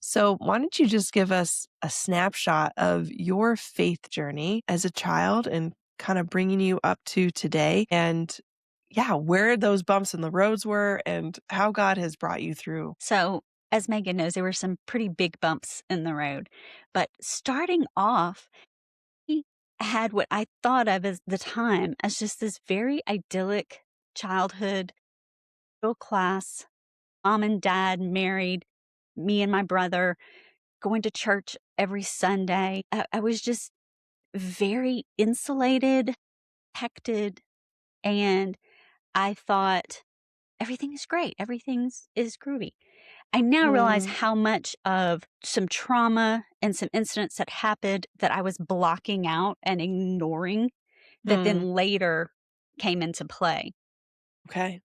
So, why don't you just give us a snapshot of your faith journey as a child and kind of bringing you up to today? And yeah, where those bumps in the roads were and how God has brought you through. So, as Megan knows, there were some pretty big bumps in the road. But starting off, he had what I thought of as the time as just this very idyllic childhood, middle class, mom and dad married, me and my brother going to church every Sunday. I was just very insulated, protected, and I thought everything is great. Everything's is groovy. I now realize Mm, how much of some trauma and some incidents that happened that I was blocking out and ignoring that mm, then later came into play. okay.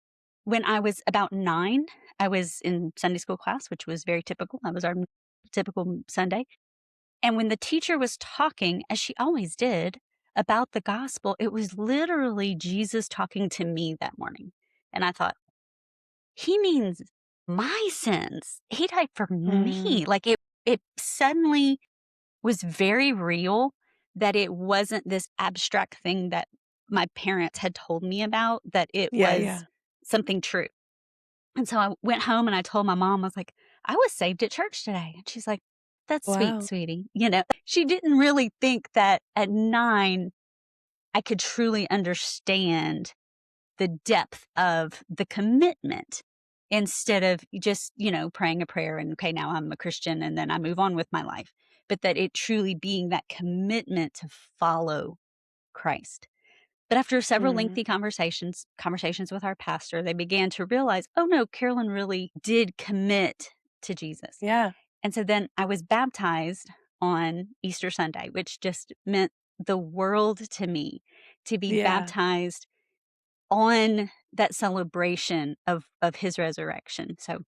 When I was about 9, I was in Sunday school class, which was very typical. That was our typical Sunday. And when the teacher was talking, as she always did, about the gospel, it was literally Jesus talking to me that morning. And I thought, he means my sins. He died for Mm, me. Like it suddenly was very real that it wasn't this abstract thing that my parents had told me about, that it yeah, was yeah. something true. And so I went home and I told my mom, I was like, I was saved at church today. And she's like, that's sweet, Wow. sweetie. She didn't really think that at 9, I could truly understand the depth of the commitment instead of just, praying a prayer and, okay, now I'm a Christian and then I move on with my life. But that it truly being that commitment to follow Christ. But after several Mm, lengthy conversations with our pastor, they began to realize, oh no, Carolyn really did commit to Jesus. yeah. And so then I was baptized on Easter Sunday, which just meant the world to me to be Yeah. baptized on that celebration of his resurrection. So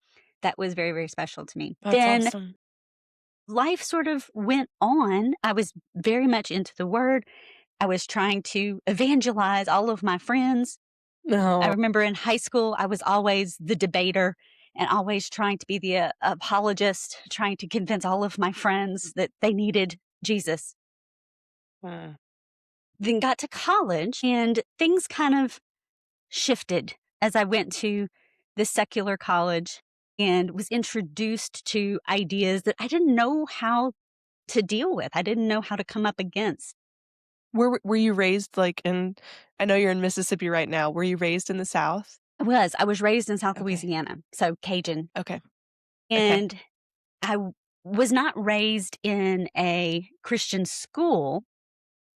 that was very, very special to me. That's Then awesome. life sort of went on. I was very much into the word. I was trying to evangelize all of my friends. I No. remember in high school, I was always the debater and always trying to be the apologist, trying to convince all of my friends that they needed Jesus. Mm, Then got to college and things kind of shifted as I went to the secular college and was introduced to ideas that I didn't know how to deal with. I didn't know how to come up against. were you raised like in I know you're in Mississippi right now. Were you raised in the South? I was raised in South Okay. Louisiana, so Cajun. Okay. Okay. And was not raised in a Christian school,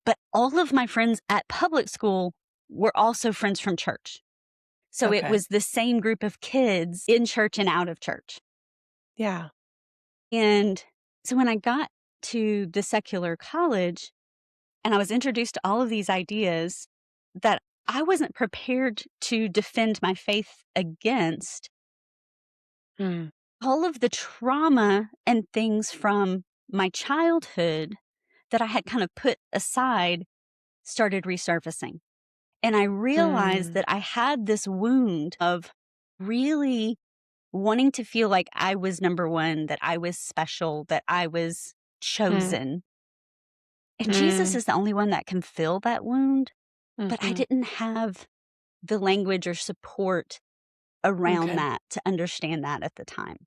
but all of my friends at public school were also friends from church. So it Okay. was the same group of kids in church and out of church. Yeah. And so when I got to the secular college and I was introduced to all of these ideas that I wasn't prepared to defend my faith against, Mm, all of the trauma and things from my childhood that I had kind of put aside started resurfacing. And I realized mm, that I had this wound of really wanting to feel like I was number one, that I was special, that I was mm, chosen. And Jesus mm, is the only one that can fill that wound. But I mhm. didn't have the language or support around Okay. that to understand that at the time.